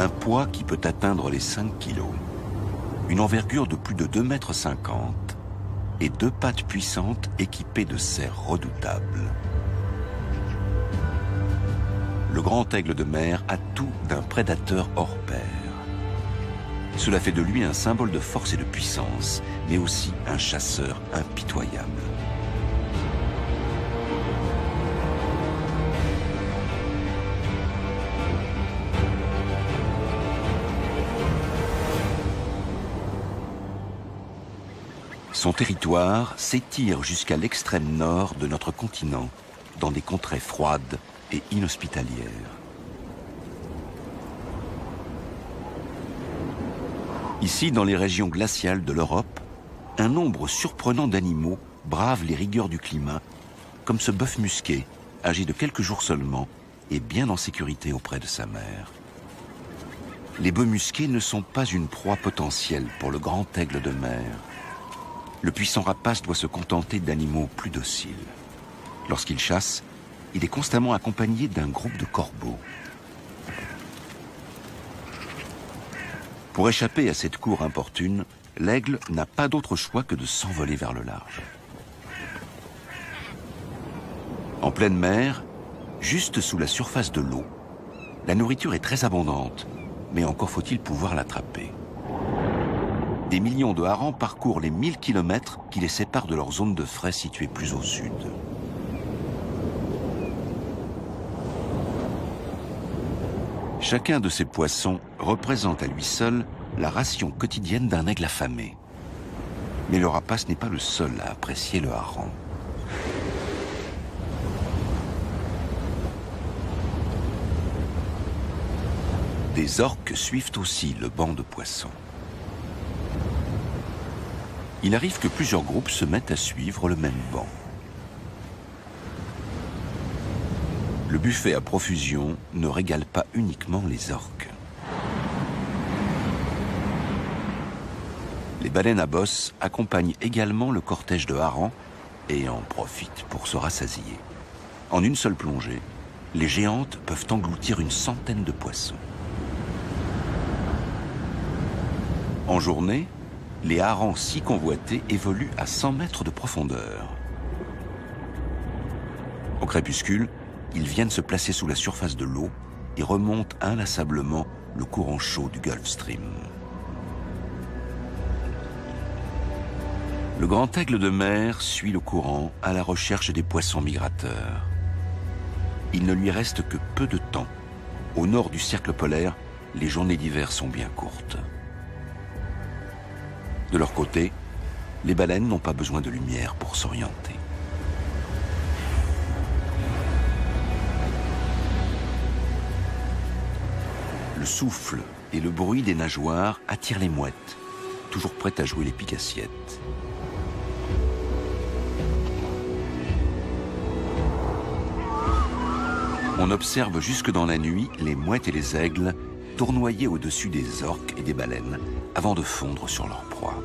Un poids qui peut atteindre les 5 kilos. Une envergure de plus de 2,50 m et 2 pattes puissantes équipées de serres redoutables. Le grand aigle de mer a tout d'un prédateur hors pair. Cela fait de lui un symbole de force et de puissance, mais aussi un chasseur impitoyable. Son territoire s'étire jusqu'à l'extrême nord de notre continent, dans des contrées froides et inhospitalières. Ici, dans les régions glaciales de l'Europe, un nombre surprenant d'animaux bravent les rigueurs du climat, comme ce bœuf musqué, âgé de quelques jours seulement, et bien en sécurité auprès de sa mère. Les bœufs musqués ne sont pas une proie potentielle pour le grand aigle de mer. Le puissant rapace doit se contenter d'animaux plus dociles. Lorsqu'il chasse, il est constamment accompagné d'un groupe de corbeaux. Pour échapper à cette cour importune, l'aigle n'a pas d'autre choix que de s'envoler vers le large. En pleine mer, juste sous la surface de l'eau, la nourriture est très abondante, mais encore faut-il pouvoir l'attraper. Des millions de harengs parcourent les 1000 km qui les séparent de leur zone de frai située plus au sud. Chacun de ces poissons représente à lui seul la ration quotidienne d'un aigle affamé. Mais le rapace n'est pas le seul à apprécier le hareng. Des orques suivent aussi le banc de poissons. Il arrive que plusieurs groupes se mettent à suivre le même banc. Le buffet à profusion ne régale pas uniquement les orques. Les baleines à bosse accompagnent également le cortège de harengs et en profitent pour se rassasier. En une seule plongée, les géantes peuvent engloutir une centaine de poissons. En journée, les harengs si convoités évoluent à 100 mètres de profondeur. Au crépuscule, ils viennent se placer sous la surface de l'eau et remontent inlassablement le courant chaud du Gulf Stream. Le grand aigle de mer suit le courant à la recherche des poissons migrateurs. Il ne lui reste que peu de temps. Au nord du cercle polaire, les journées d'hiver sont bien courtes. De leur côté, les baleines n'ont pas besoin de lumière pour s'orienter. Le souffle et le bruit des nageoires attirent les mouettes, toujours prêtes à jouer les pique-assiettes. On observe jusque dans la nuit les mouettes et les aigles tournoyer au-dessus des orques et des baleines avant de fondre sur leur proie.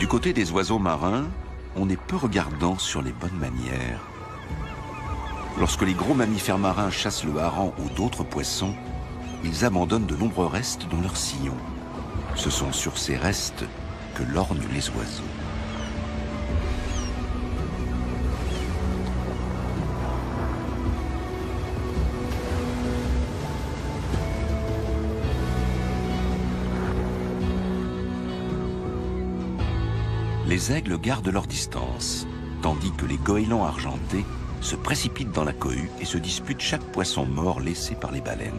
Du côté des oiseaux marins, on est peu regardant sur les bonnes manières. Lorsque les gros mammifères marins chassent le hareng ou d'autres poissons, ils abandonnent de nombreux restes dans leurs sillons. Ce sont sur ces restes que lorgnent les oiseaux. Les aigles gardent leur distance, tandis que les goélands argentés se précipitent dans la cohue et se disputent chaque poisson mort laissé par les baleines.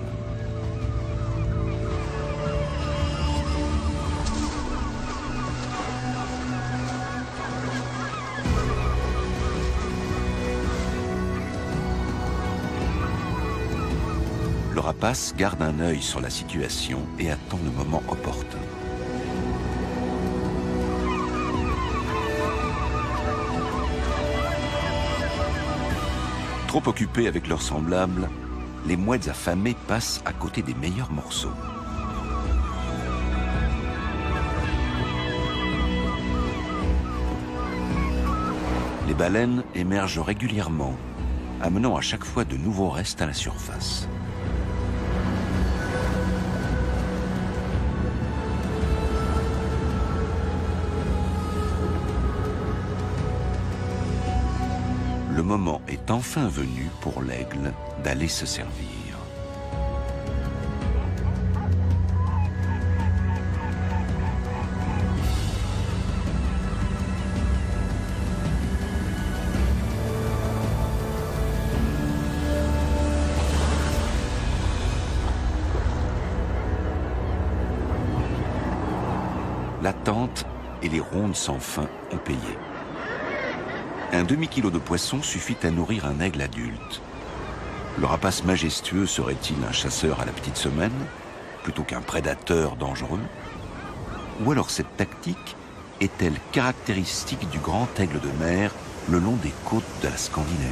Le rapace garde un œil sur la situation et attend le moment opportun. Trop occupés avec leurs semblables, les mouettes affamées passent à côté des meilleurs morceaux. Les baleines émergent régulièrement, amenant à chaque fois de nouveaux restes à la surface. Le moment est enfin venu pour l'aigle d'aller se servir. L'attente et les rondes sans fin ont payé. Un demi-kilo de poisson suffit à nourrir un aigle adulte. Le rapace majestueux serait-il un chasseur à la petite semaine, plutôt qu'un prédateur dangereux? Ou alors cette tactique est-elle caractéristique du grand aigle de mer le long des côtes de la Scandinavie?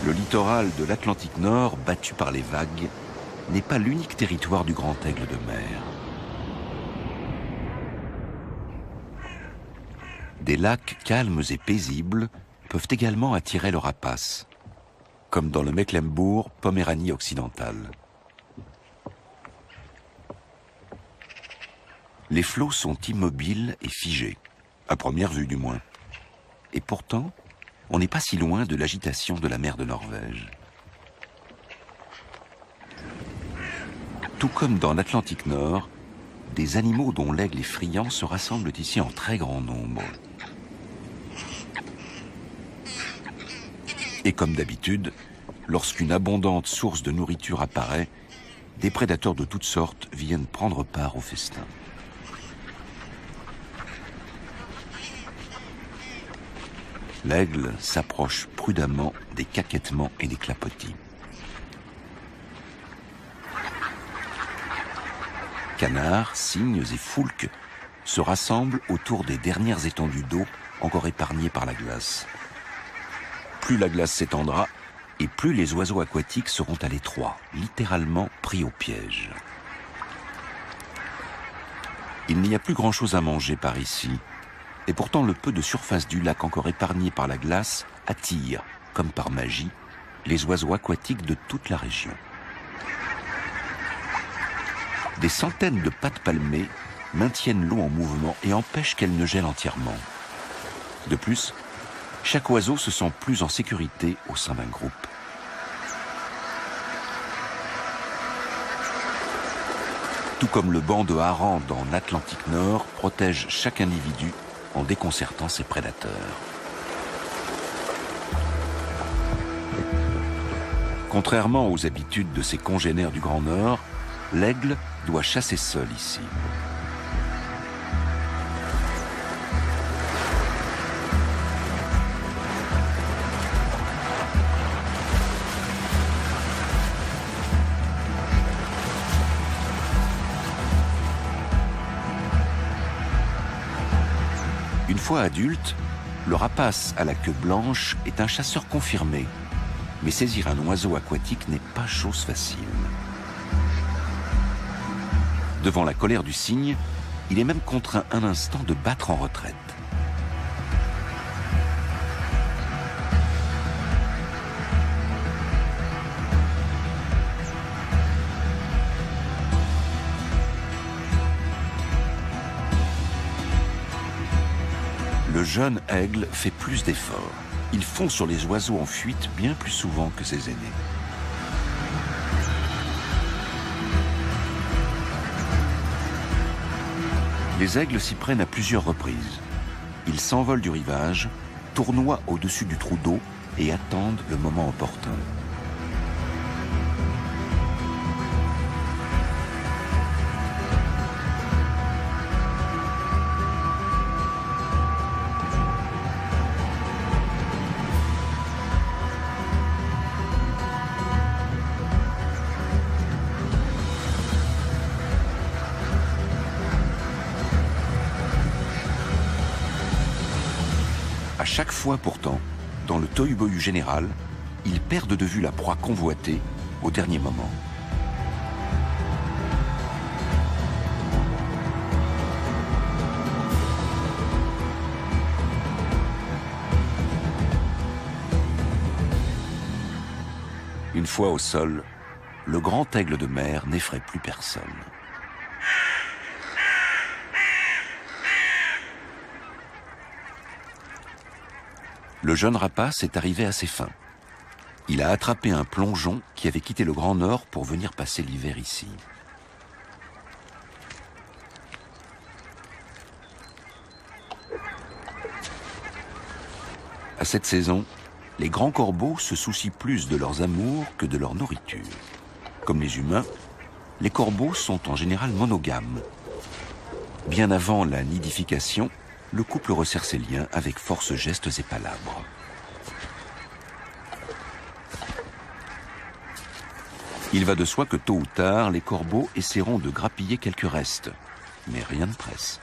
Le littoral de l'Atlantique Nord, battu par les vagues, n'est pas l'unique territoire du grand aigle de mer. Des lacs calmes et paisibles peuvent également attirer le rapace, comme dans le Mecklembourg-Poméranie occidentale. Les flots sont immobiles et figés, à première vue du moins. Et pourtant, on n'est pas si loin de l'agitation de la mer de Norvège. Tout comme dans l'Atlantique Nord, des animaux dont l'aigle est friand se rassemblent ici en très grand nombre. Et comme d'habitude, lorsqu'une abondante source de nourriture apparaît, des prédateurs de toutes sortes viennent prendre part au festin. L'aigle s'approche prudemment des caquettements et des clapotis. Canards, cygnes et foulques se rassemblent autour des dernières étendues d'eau encore épargnées par la glace. Plus la glace s'étendra, et plus les oiseaux aquatiques seront à l'étroit, littéralement pris au piège. Il n'y a plus grand-chose à manger par ici, et pourtant le peu de surface du lac encore épargné par la glace attire, comme par magie, les oiseaux aquatiques de toute la région. Des centaines de pattes palmées maintiennent l'eau en mouvement et empêchent qu'elle ne gèle entièrement. De plus, chaque oiseau se sent plus en sécurité au sein d'un groupe. Tout comme le banc de harengs dans l'Atlantique Nord protège chaque individu en déconcertant ses prédateurs. Contrairement aux habitudes de ses congénères du Grand Nord, l'aigle doit chasser seul ici. Une fois adulte, le rapace à la queue blanche est un chasseur confirmé, mais saisir un oiseau aquatique n'est pas chose facile. Devant la colère du cygne, il est même contraint un instant de battre en retraite. Le jeune aigle fait plus d'efforts. Il fond sur les oiseaux en fuite bien plus souvent que ses aînés. Les aigles s'y prennent à plusieurs reprises. Ils s'envolent du rivage, tournoient au-dessus du trou d'eau et attendent le moment opportun. À chaque fois pourtant, dans le tohu-bohu général, ils perdent de vue la proie convoitée au dernier moment. Une fois au sol, le grand aigle de mer n'effraie plus personne. Le jeune rapace est arrivé à ses fins. Il a attrapé un plongeon qui avait quitté le Grand Nord pour venir passer l'hiver ici. À cette saison, les grands corbeaux se soucient plus de leurs amours que de leur nourriture. Comme les humains, les corbeaux sont en général monogames. Bien avant la nidification, le couple resserre ses liens avec force gestes et palabres. Il va de soi que tôt ou tard, les corbeaux essaieront de grappiller quelques restes, mais rien ne presse.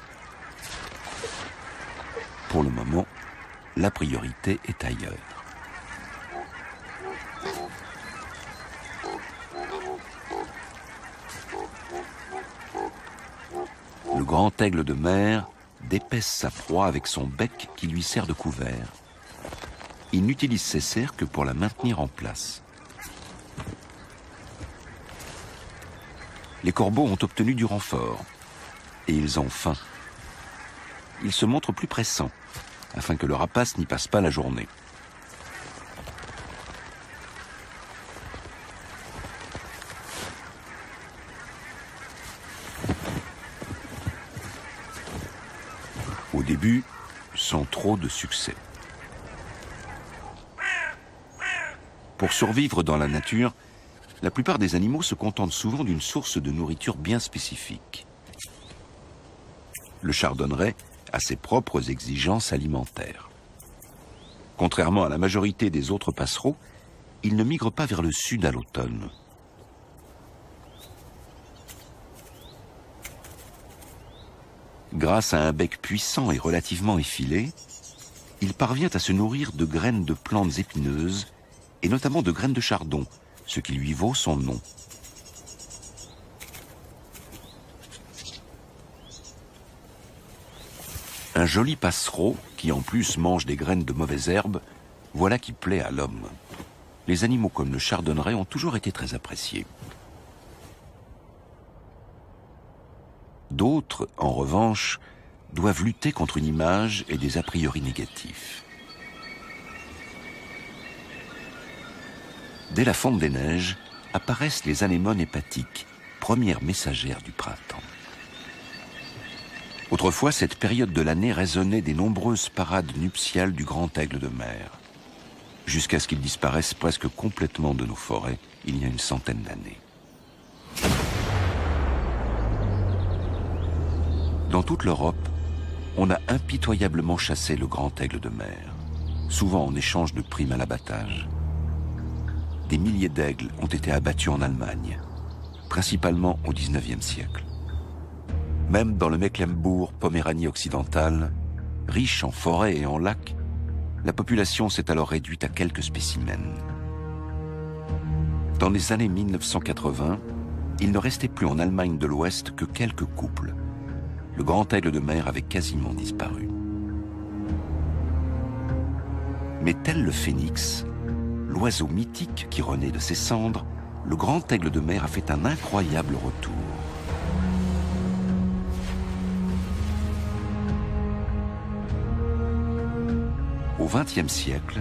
Pour le moment, la priorité est ailleurs. Le grand aigle de mer d'épaisse sa proie avec son bec qui lui sert de couvert. Il n'utilise ses serres que pour la maintenir en place. Les corbeaux ont obtenu du renfort et ils ont faim. Ils se montrent plus pressants afin que le rapace n'y passe pas la journée. Au début, sans trop de succès. Pour survivre dans la nature, la plupart des animaux se contentent souvent d'une source de nourriture bien spécifique. Le chardonneret a ses propres exigences alimentaires. Contrairement à la majorité des autres passereaux, il ne migre pas vers le sud à l'automne. Grâce à un bec puissant et relativement effilé, il parvient à se nourrir de graines de plantes épineuses et notamment de graines de chardon, ce qui lui vaut son nom. Un joli passereau qui en plus mange des graines de mauvaises herbes, voilà qui plaît à l'homme. Les animaux comme le chardonneret ont toujours été très appréciés. D'autres, en revanche, doivent lutter contre une image et des a priori négatifs. Dès la fonte des neiges, apparaissent les anémones hépatiques, premières messagères du printemps. Autrefois, cette période de l'année résonnait des nombreuses parades nuptiales du grand aigle de mer, jusqu'à ce qu'il disparaisse presque complètement de nos forêts il y a une centaine d'années. Dans toute l'Europe, on a impitoyablement chassé le grand aigle de mer, souvent en échange de primes à l'abattage. Des milliers d'aigles ont été abattus en Allemagne, principalement au XIXe siècle. Même dans le Mecklembourg-Poméranie occidentale, riche en forêts et en lacs, la population s'est alors réduite à quelques spécimens. Dans les années 1980, il ne restait plus en Allemagne de l'Ouest que quelques couples. Le grand aigle de mer avait quasiment disparu. Mais tel le phénix, l'oiseau mythique qui renaît de ses cendres, le grand aigle de mer a fait un incroyable retour. Au XXe siècle,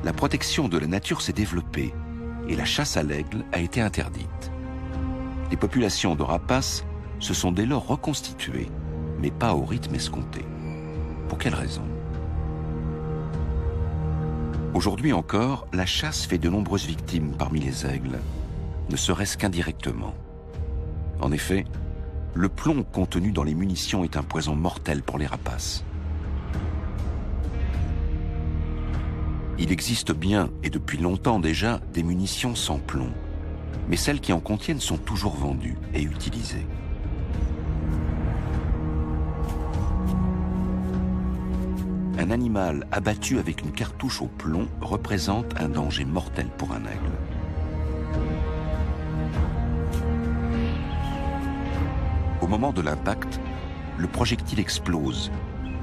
la protection de la nature s'est développée et la chasse à l'aigle a été interdite. Les populations de rapaces se sont dès lors reconstituées, mais pas au rythme escompté. Pour quelle raison ? Aujourd'hui encore, la chasse fait de nombreuses victimes parmi les aigles, ne serait-ce qu'indirectement. En effet, le plomb contenu dans les munitions est un poison mortel pour les rapaces. Il existe bien, et depuis longtemps déjà, des munitions sans plomb, mais celles qui en contiennent sont toujours vendues et utilisées. Un animal abattu avec une cartouche au plomb représente un danger mortel pour un aigle. Au moment de l'impact, le projectile explose,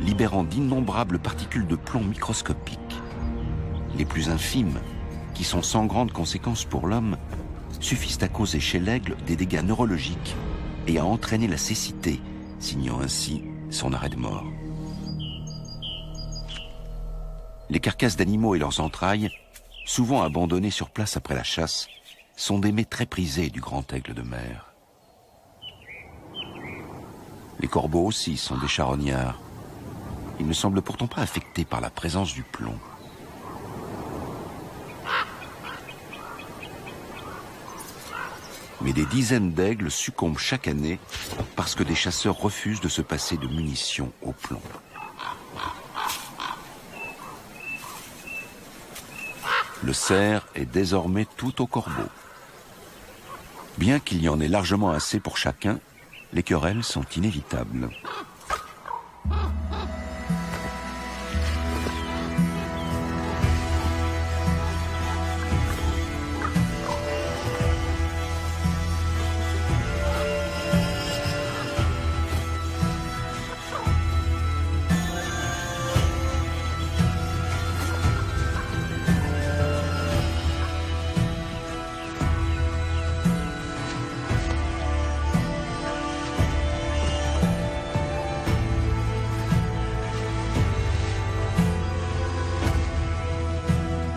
libérant d'innombrables particules de plomb microscopiques. Les plus infimes, qui sont sans grandes conséquences pour l'homme, suffisent à causer chez l'aigle des dégâts neurologiques et à entraîner la cécité, signant ainsi son arrêt de mort. Les carcasses d'animaux et leurs entrailles, souvent abandonnées sur place après la chasse, sont des mets très prisés du grand aigle de mer. Les corbeaux aussi sont des charognards. Ils ne semblent pourtant pas affectés par la présence du plomb. Mais des dizaines d'aigles succombent chaque année parce que des chasseurs refusent de se passer de munitions au plomb. Le cerf est désormais tout au corbeau. Bien qu'il y en ait largement assez pour chacun, les querelles sont inévitables.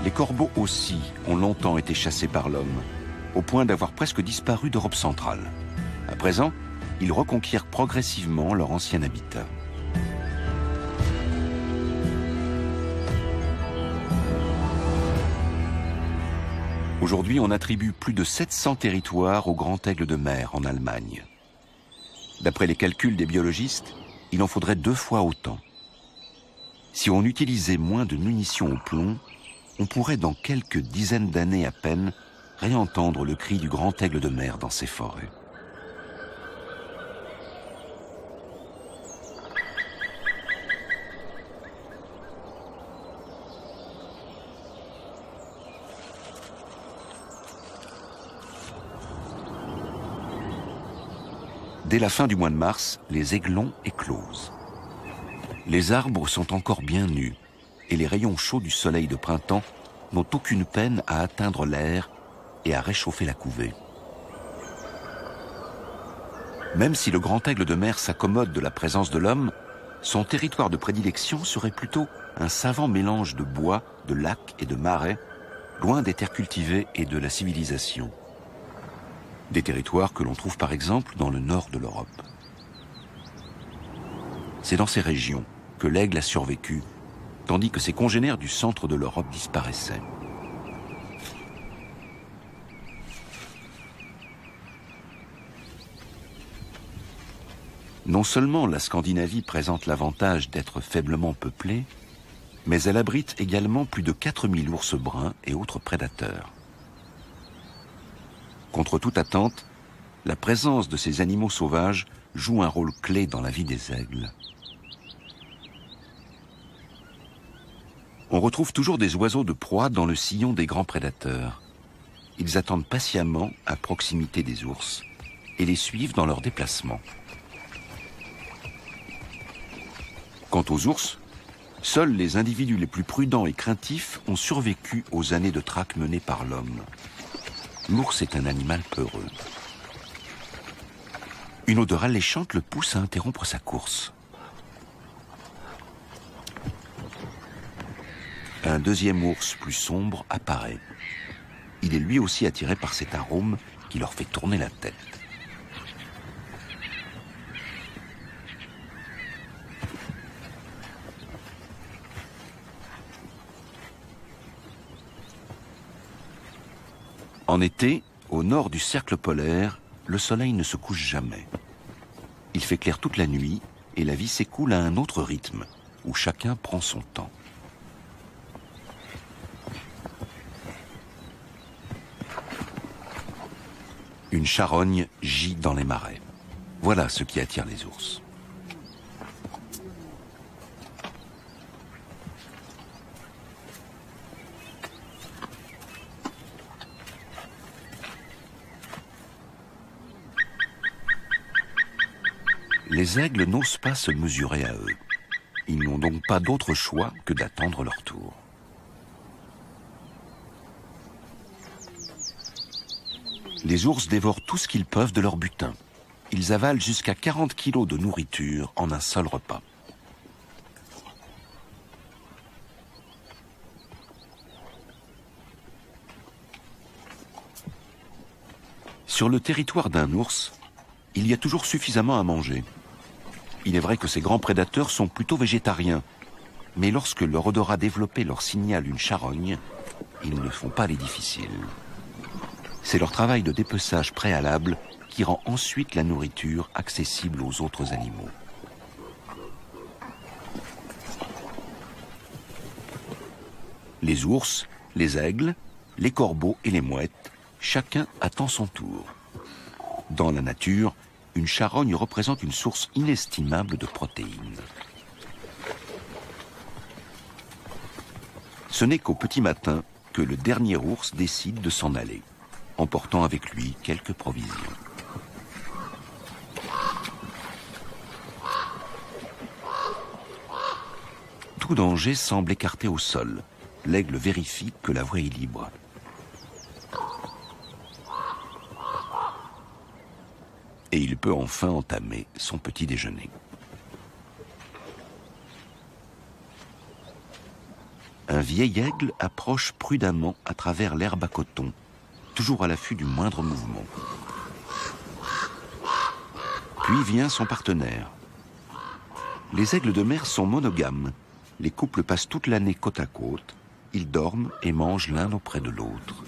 Les corbeaux aussi ont longtemps été chassés par l'homme, au point d'avoir presque disparu d'Europe centrale. À présent, ils reconquièrent progressivement leur ancien habitat. Aujourd'hui, on attribue plus de 700 territoires au grand aigle de mer en Allemagne. D'après les calculs des biologistes, il en faudrait 2 fois autant. Si on utilisait moins de munitions au plomb, on pourrait dans quelques dizaines d'années à peine réentendre le cri du grand aigle de mer dans ces forêts. Dès la fin du mois de mars, les aiglons éclosent. Les arbres sont encore bien nus et les rayons chauds du soleil de printemps n'ont aucune peine à atteindre l'air et à réchauffer la couvée. Même si le grand aigle de mer s'accommode de la présence de l'homme, son territoire de prédilection serait plutôt un savant mélange de bois, de lacs et de marais, loin des terres cultivées et de la civilisation. Des territoires que l'on trouve par exemple dans le nord de l'Europe. C'est dans ces régions que l'aigle a survécu, tandis que ses congénères du centre de l'Europe disparaissaient. Non seulement la Scandinavie présente l'avantage d'être faiblement peuplée, mais elle abrite également plus de 4000 ours bruns et autres prédateurs. Contre toute attente, la présence de ces animaux sauvages joue un rôle clé dans la vie des aigles. On retrouve toujours des oiseaux de proie dans le sillon des grands prédateurs. Ils attendent patiemment à proximité des ours et les suivent dans leurs déplacements. Quant aux ours, seuls les individus les plus prudents et craintifs ont survécu aux années de traque menées par l'homme. L'ours est un animal peureux. Une odeur alléchante le pousse à interrompre sa course. Un deuxième ours plus sombre apparaît. Il est lui aussi attiré par cet arôme qui leur fait tourner la tête. En été, au nord du cercle polaire, le soleil ne se couche jamais. Il fait clair toute la nuit et la vie s'écoule à un autre rythme, où chacun prend son temps. Une charogne gît dans les marais. Voilà ce qui attire les ours. Les aigles n'osent pas se mesurer à eux. Ils n'ont donc pas d'autre choix que d'attendre leur tour. Les ours dévorent tout ce qu'ils peuvent de leur butin. Ils avalent jusqu'à 40 kilos de nourriture en un seul repas. Sur le territoire d'un ours, il y a toujours suffisamment à manger. Il est vrai que ces grands prédateurs sont plutôt végétariens, mais lorsque leur odorat développé leur signale une charogne, ils ne font pas les difficiles. C'est leur travail de dépeçage préalable qui rend ensuite la nourriture accessible aux autres animaux. Les ours, les aigles, les corbeaux et les mouettes, chacun attend son tour. Dans la nature, une charogne représente une source inestimable de protéines. Ce n'est qu'au petit matin que le dernier ours décide de s'en aller, emportant avec lui quelques provisions. Tout danger semble écarté au sol. L'aigle vérifie que la voie est libre. Et il peut enfin entamer son petit déjeuner. Un vieil aigle approche prudemment à travers l'herbe à coton, toujours à l'affût du moindre mouvement. Puis vient son partenaire. Les aigles de mer sont monogames. Les couples passent toute l'année côte à côte. Ils dorment et mangent l'un auprès de l'autre.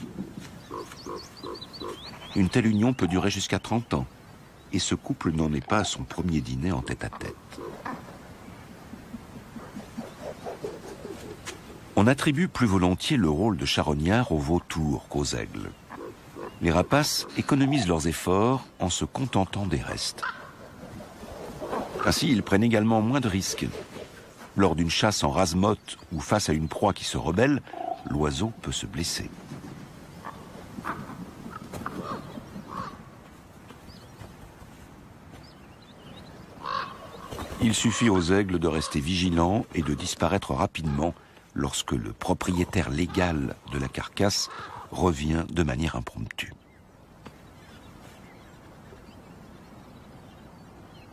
Une telle union peut durer jusqu'à 30 ans. Et ce couple n'en est pas à son premier dîner en tête-à-tête. On attribue plus volontiers le rôle de charognard aux vautours qu'aux aigles. Les rapaces économisent leurs efforts en se contentant des restes. Ainsi, ils prennent également moins de risques. Lors d'une chasse en rase-motte ou face à une proie qui se rebelle, l'oiseau peut se blesser. Il suffit aux aigles de rester vigilants et de disparaître rapidement lorsque le propriétaire légal de la carcasse revient de manière impromptue.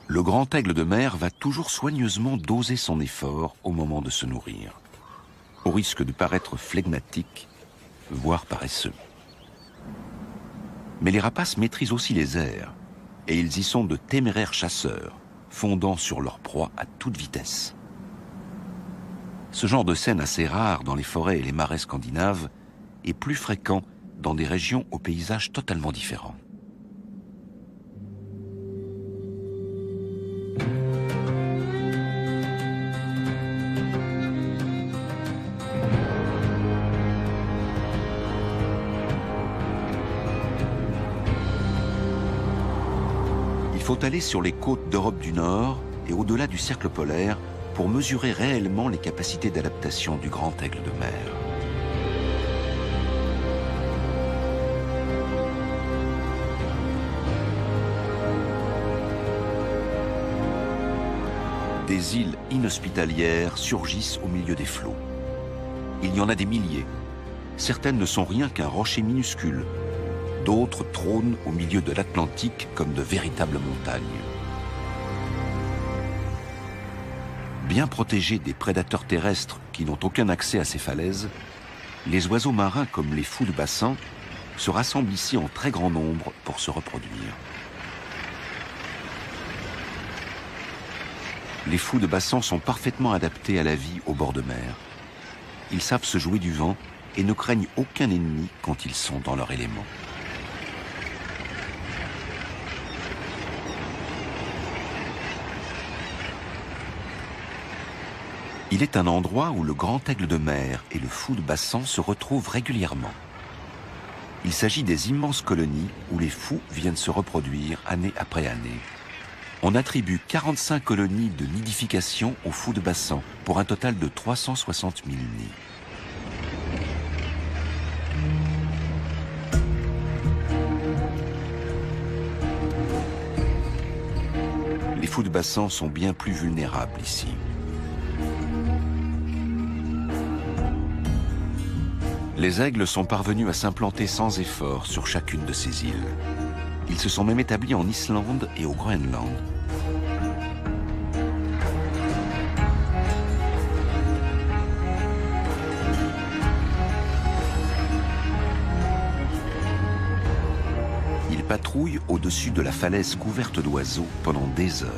Le grand aigle de mer va toujours soigneusement doser son effort au moment de se nourrir, au risque de paraître flegmatique, voire paresseux. Mais les rapaces maîtrisent aussi les airs, et ils y sont de téméraires chasseurs, fondant sur leur proie à toute vitesse. Ce genre de scène assez rare dans les forêts et les marais scandinaves est plus fréquent dans des régions aux paysages totalement différents. Il faut aller sur les côtes d'Europe du Nord et au-delà du cercle polaire pour mesurer réellement les capacités d'adaptation du grand aigle de mer. Des îles inhospitalières surgissent au milieu des flots. Il y en a des milliers. Certaines ne sont rien qu'un rocher minuscule. D'autres trônent au milieu de l'Atlantique comme de véritables montagnes. Bien protégés des prédateurs terrestres qui n'ont aucun accès à ces falaises, les oiseaux marins comme les fous de bassin se rassemblent ici en très grand nombre pour se reproduire. Les fous de bassin sont parfaitement adaptés à la vie au bord de mer. Ils savent se jouer du vent et ne craignent aucun ennemi quand ils sont dans leur élément. Il est un endroit où le grand aigle de mer et le fou de bassin se retrouvent régulièrement. Il s'agit des immenses colonies où les fous viennent se reproduire année après année. On attribue 45 colonies de nidification aux fous de bassin pour un total de 360 000 nids. Les fous de bassin sont bien plus vulnérables ici. Les aigles sont parvenus à s'implanter sans effort sur chacune de ces îles. Ils se sont même établis en Islande et au Groenland. Ils patrouillent au-dessus de la falaise couverte d'oiseaux pendant des heures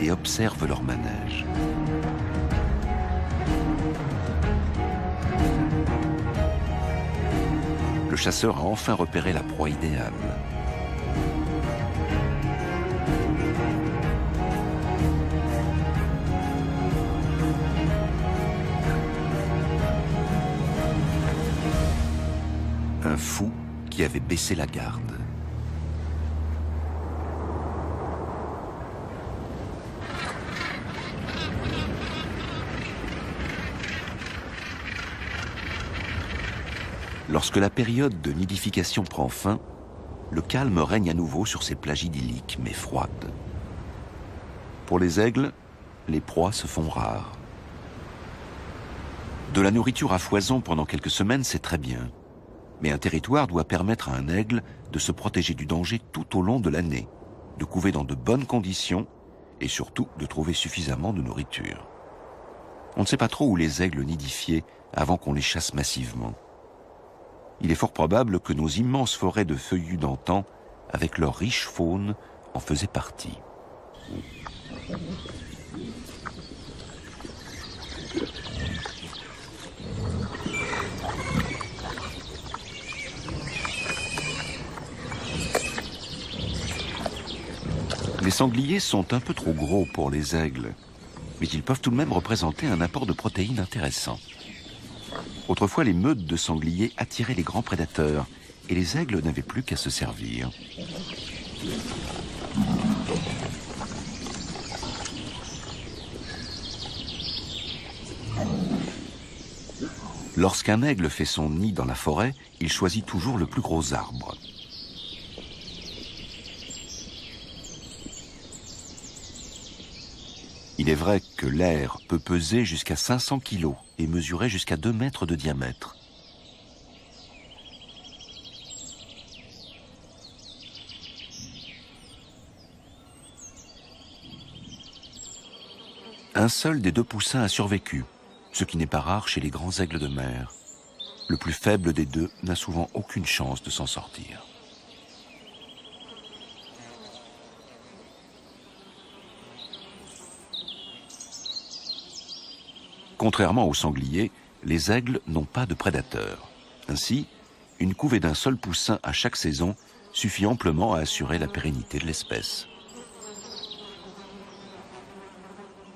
et observent leur manège. Le chasseur a enfin repéré la proie idéale. Un fou qui avait baissé la garde. Lorsque la période de nidification prend fin, le calme règne à nouveau sur ces plages idylliques mais froides. Pour les aigles, les proies se font rares. De la nourriture à foison pendant quelques semaines, c'est très bien. Mais un territoire doit permettre à un aigle de se protéger du danger tout au long de l'année, de couver dans de bonnes conditions et surtout de trouver suffisamment de nourriture. On ne sait pas trop où les aigles nidifiaient avant qu'on les chasse massivement. Il est fort probable que nos immenses forêts de feuillus d'antan, avec leur riche faune, en faisaient partie. Les sangliers sont un peu trop gros pour les aigles, mais ils peuvent tout de même représenter un apport de protéines intéressant. Autrefois, les meutes de sangliers attiraient les grands prédateurs et les aigles n'avaient plus qu'à se servir. Lorsqu'un aigle fait son nid dans la forêt, il choisit toujours le plus gros arbre. Il est vrai que l'air peut peser jusqu'à 500 kg et mesurer jusqu'à 2 mètres de diamètre. Un seul des 2 poussins a survécu, ce qui n'est pas rare chez les grands aigles de mer. Le plus faible des 2 n'a souvent aucune chance de s'en sortir. Contrairement aux sangliers, les aigles n'ont pas de prédateurs. Ainsi, une couvée d'un seul poussin à chaque saison suffit amplement à assurer la pérennité de l'espèce.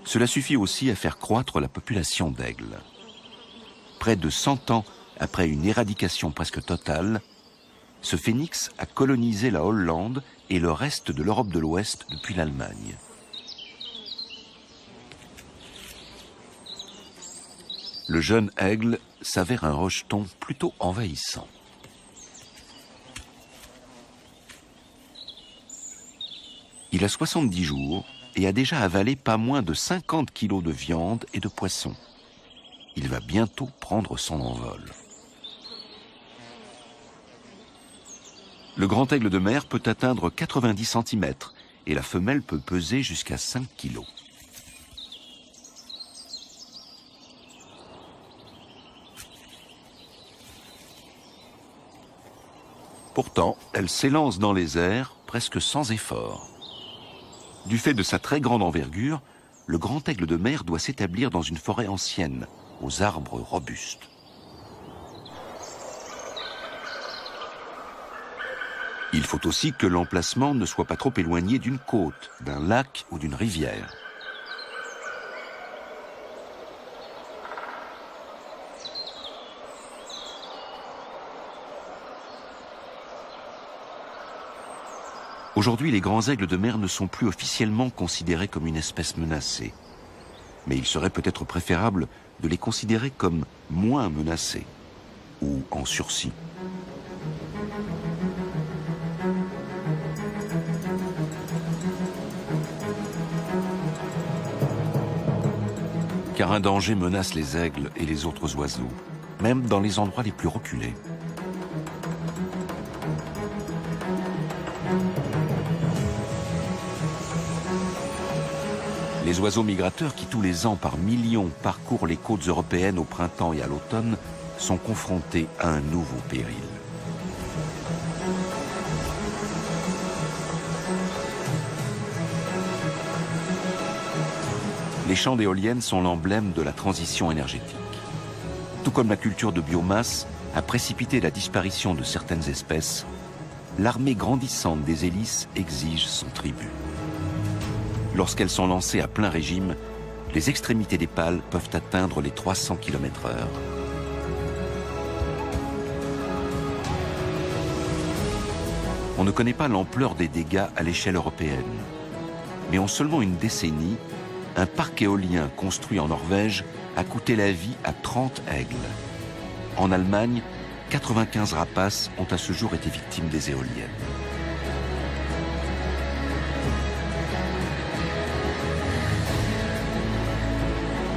Cela suffit aussi à faire croître la population d'aigles. Près de 100 ans après une éradication presque totale, ce phénix a colonisé la Hollande et le reste de l'Europe de l'Ouest depuis l'Allemagne. Le jeune aigle s'avère un rejeton plutôt envahissant. Il a 70 jours et a déjà avalé pas moins de 50 kilos de viande et de poisson. Il va bientôt prendre son envol. Le grand aigle de mer peut atteindre 90 cm et la femelle peut peser jusqu'à 5 kilos. Pourtant, elle s'élance dans les airs presque sans effort. Du fait de sa très grande envergure, le grand aigle de mer doit s'établir dans une forêt ancienne, aux arbres robustes. Il faut aussi que l'emplacement ne soit pas trop éloigné d'une côte, d'un lac ou d'une rivière. Aujourd'hui, les grands aigles de mer ne sont plus officiellement considérés comme une espèce menacée. Mais il serait peut-être préférable de les considérer comme moins menacés ou en sursis. car un danger menace les aigles et les autres oiseaux, même dans les endroits les plus reculés. Les oiseaux migrateurs qui tous les ans par millions parcourent les côtes européennes au printemps et à l'automne sont confrontés à un nouveau péril. Les champs d'éoliennes sont l'emblème de la transition énergétique. Tout comme la culture de biomasse a précipité la disparition de certaines espèces, l'armée grandissante des hélices exige son tribut. Lorsqu'elles sont lancées à plein régime, les extrémités des pales peuvent atteindre les 300 km/h. On ne connaît pas l'ampleur des dégâts à l'échelle européenne, mais en seulement une décennie, un parc éolien construit en Norvège a coûté la vie à 30 aigles. En Allemagne, 95 rapaces ont à ce jour été victimes des éoliennes.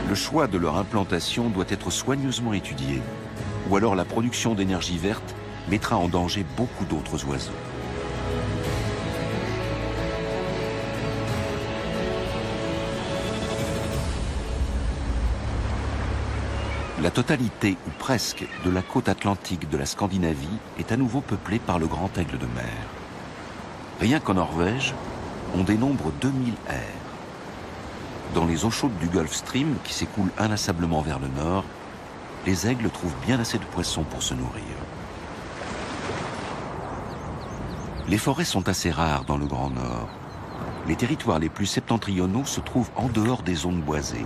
Le choix de leur implantation doit être soigneusement étudié, ou alors la production d'énergie verte mettra en danger beaucoup d'autres oiseaux. La totalité, ou presque, de la côte atlantique de la Scandinavie est à nouveau peuplée par le grand aigle de mer. Rien qu'en Norvège, on dénombre 2000 airs. Dans les eaux chaudes du Gulf Stream, qui s'écoulent inlassablement vers le nord, les aigles trouvent bien assez de poissons pour se nourrir. Les forêts sont assez rares dans le Grand Nord. Les territoires les plus septentrionaux se trouvent en dehors des zones boisées.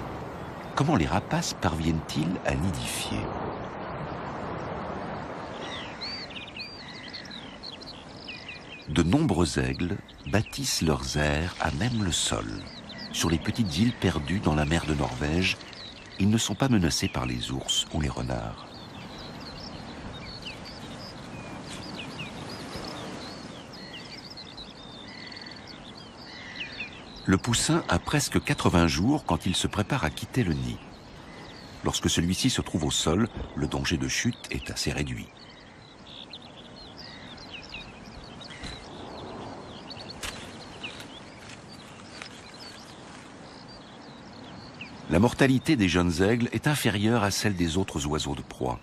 Comment les rapaces parviennent-ils à nidifier? De nombreux aigles bâtissent leurs aires à même le sol. Sur les petites îles perdues dans la mer de Norvège, ils ne sont pas menacés par les ours ou les renards. Le poussin a presque 80 jours quand il se prépare à quitter le nid. Lorsque celui-ci se trouve au sol, le danger de chute est assez réduit. La mortalité des jeunes aigles est inférieure à celle des autres oiseaux de proie.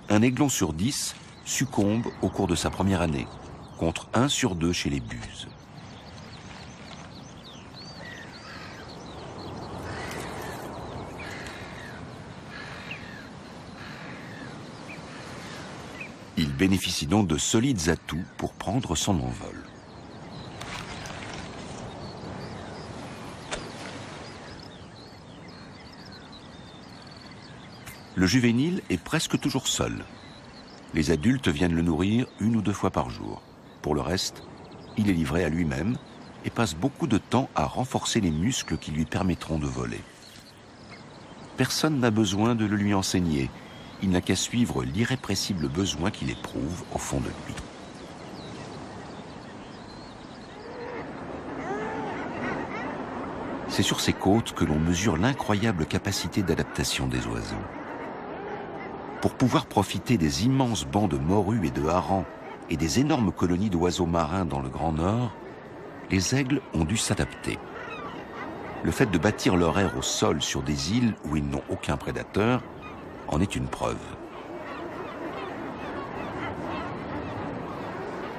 Un aiglon sur 10 succombe au cours de sa première année, contre 1 sur 2 chez les buses. Il bénéficie donc de solides atouts pour prendre son envol. Le juvénile est presque toujours seul. Les adultes viennent le nourrir 1 ou 2 fois par jour. Pour le reste, il est livré à lui-même et passe beaucoup de temps à renforcer les muscles qui lui permettront de voler. Personne n'a besoin de le lui enseigner. Il n'a qu'à suivre l'irrépressible besoin qu'il éprouve au fond de lui. C'est sur ces côtes que l'on mesure l'incroyable capacité d'adaptation des oiseaux. Pour pouvoir profiter des immenses bancs de morues et de harengs et des énormes colonies d'oiseaux marins dans le Grand Nord, les aigles ont dû s'adapter. Le fait de bâtir leur aire au sol sur des îles où ils n'ont aucun prédateur en est une preuve.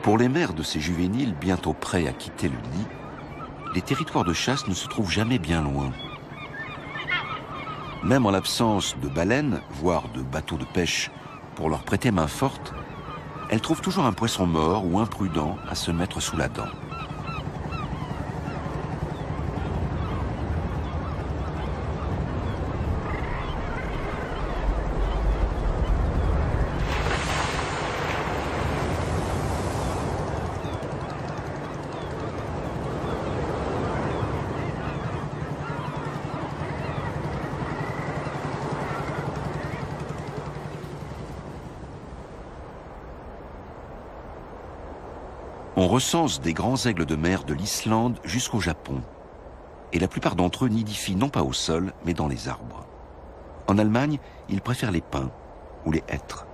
Pour les mères de ces juvéniles bientôt prêts à quitter le nid, les territoires de chasse ne se trouvent jamais bien loin. Même en l'absence de baleines, voire de bateaux de pêche, pour leur prêter main forte, elles trouvent toujours un poisson mort ou imprudent à se mettre sous la dent. On recense des grands aigles de mer de l'Islande jusqu'au Japon. et la plupart d'entre eux nidifient non pas au sol, mais dans les arbres. En Allemagne, ils préfèrent les pins ou les hêtres.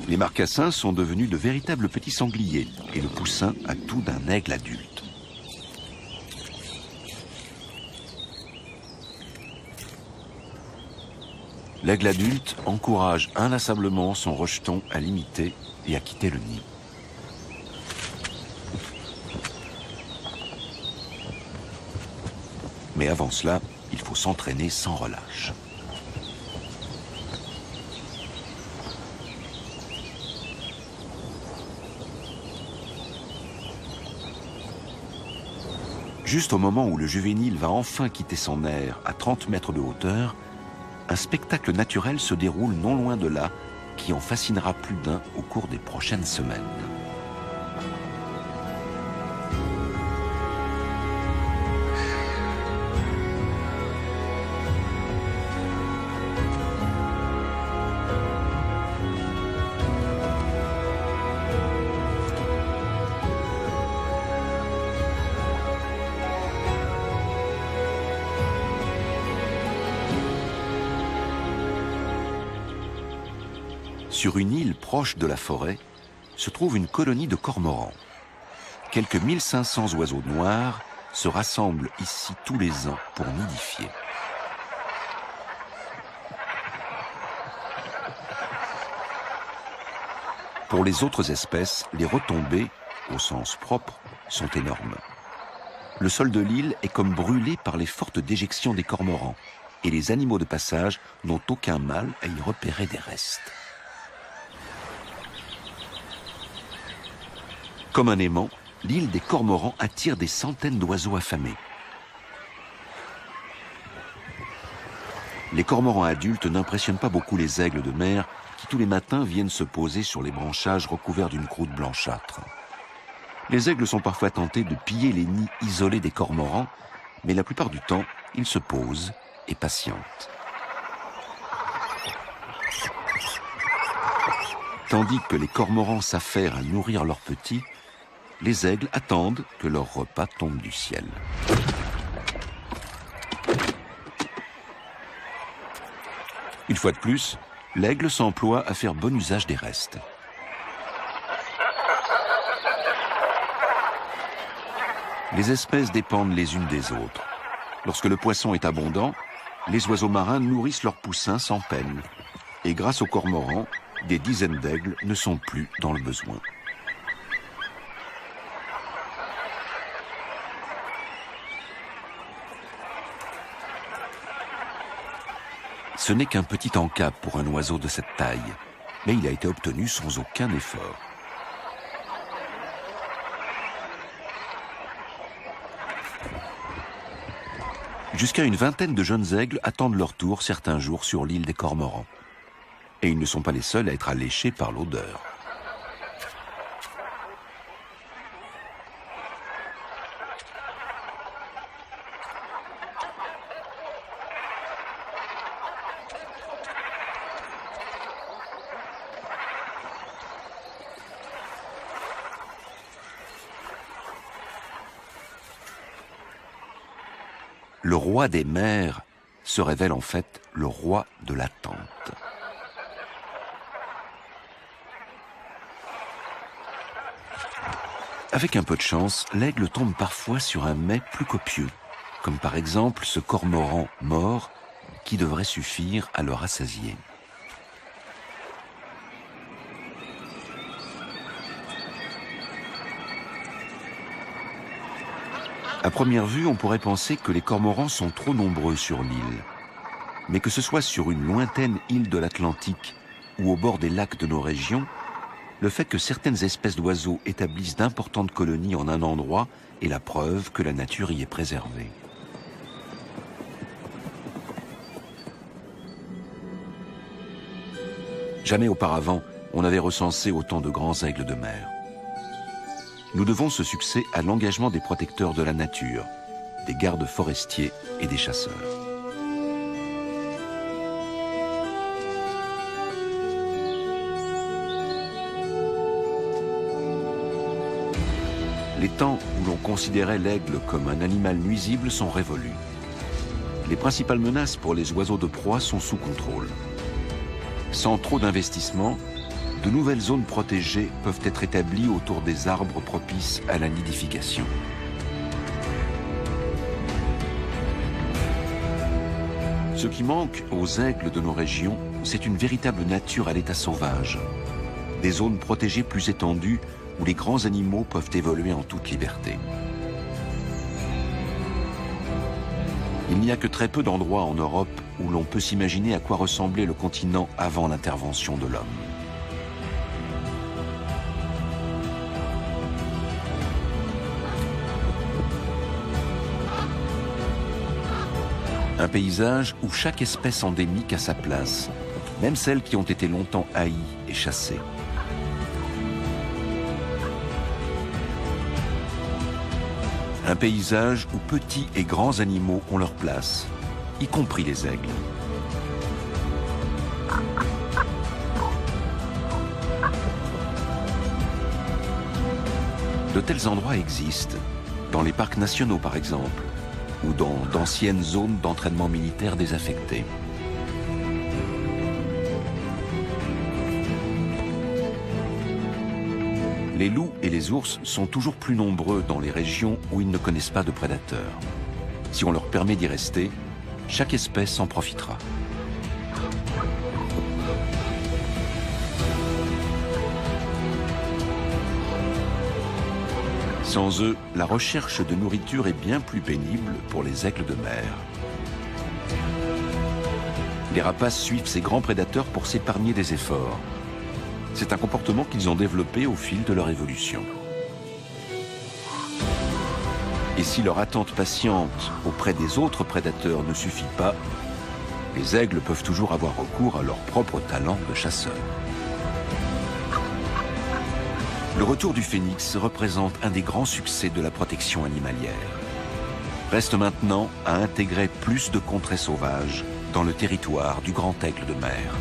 Les marcassins sont devenus de véritables petits sangliers et le poussin a tout d'un aigle adulte. L'aigle adulte encourage inlassablement son rejeton à l'imiter et à quitter le nid. Mais avant cela, il faut s'entraîner sans relâche. Juste au moment où le juvénile va enfin quitter son aire à 30 mètres de hauteur, un spectacle naturel se déroule non loin de là, qui en fascinera plus d'un au cours des prochaines semaines. Sur une île proche de la forêt se trouve une colonie de cormorans. Quelques 1500 oiseaux noirs se rassemblent ici tous les ans pour nidifier. Pour les autres espèces, les retombées, au sens propre, sont énormes. Le sol de l'île est comme brûlé par les fortes déjections des cormorans et les animaux de passage n'ont aucun mal à y repérer des restes. Comme un aimant, l'île des cormorans attire des centaines d'oiseaux affamés. Les cormorans adultes n'impressionnent pas beaucoup les aigles de mer qui tous les matins viennent se poser sur les branchages recouverts d'une croûte blanchâtre. Les aigles sont parfois tentés de piller les nids isolés des cormorans, mais la plupart du temps, ils se posent et patientent. Tandis que les cormorans s'affairent à nourrir leurs petits, les aigles attendent que leur repas tombe du ciel. Une fois de plus, l'aigle s'emploie à faire bon usage des restes. Les espèces dépendent les unes des autres. Lorsque le poisson est abondant, les oiseaux marins nourrissent leurs poussins sans peine. Et grâce aux cormorans, des dizaines d'aigles ne sont plus dans le besoin. Ce n'est qu'un petit encap pour un oiseau de cette taille, mais il a été obtenu sans aucun effort. Jusqu'à une vingtaine de jeunes aigles attendent leur tour certains jours sur l'île des Cormorans. Et ils ne sont pas les seuls à être alléchés par l'odeur. Le roi des mers se révèle en fait le roi de l'attente. Avec un peu de chance, l'aigle tombe parfois sur un mets plus copieux, comme par exemple ce cormoran mort qui devrait suffire à le rassasier. À première vue, on pourrait penser que les cormorans sont trop nombreux sur l'île. Mais que ce soit sur une lointaine île de l'Atlantique ou au bord des lacs de nos régions, le fait que certaines espèces d'oiseaux établissent d'importantes colonies en un endroit est la preuve que la nature y est préservée. Jamais auparavant, on n'avait recensé autant de grands aigles de mer. Nous devons ce succès à l'engagement des protecteurs de la nature, des gardes forestiers et des chasseurs. Les temps où l'on considérait l'aigle comme un animal nuisible sont révolus. Les principales menaces pour les oiseaux de proie sont sous contrôle. Sans trop d'investissement, de nouvelles zones protégées peuvent être établies autour des arbres propices à la nidification. Ce qui manque aux aigles de nos régions, c'est une véritable nature à l'état sauvage. Des zones protégées plus étendues où les grands animaux peuvent évoluer en toute liberté. Il n'y a que très peu d'endroits en Europe où l'on peut s'imaginer à quoi ressemblait le continent avant l'intervention de l'homme. Un paysage où chaque espèce endémique a sa place, même celles qui ont été longtemps haïes et chassées. Un paysage où petits et grands animaux ont leur place, y compris les aigles. De tels endroits existent, dans les parcs nationaux par exemple, ou dans d'anciennes zones d'entraînement militaire désaffectées. Les loups et les ours sont toujours plus nombreux dans les régions où ils ne connaissent pas de prédateurs. Si on leur permet d'y rester, chaque espèce en profitera. Sans eux, la recherche de nourriture est bien plus pénible pour les aigles de mer. Les rapaces suivent ces grands prédateurs pour s'épargner des efforts. C'est un comportement qu'ils ont développé au fil de leur évolution. Et si leur attente patiente auprès des autres prédateurs ne suffit pas, les aigles peuvent toujours avoir recours à leur propre talent de chasseur. Le retour du phénix représente un des grands succès de la protection animalière. Reste maintenant à intégrer plus de contrées sauvages dans le territoire du grand aigle de mer.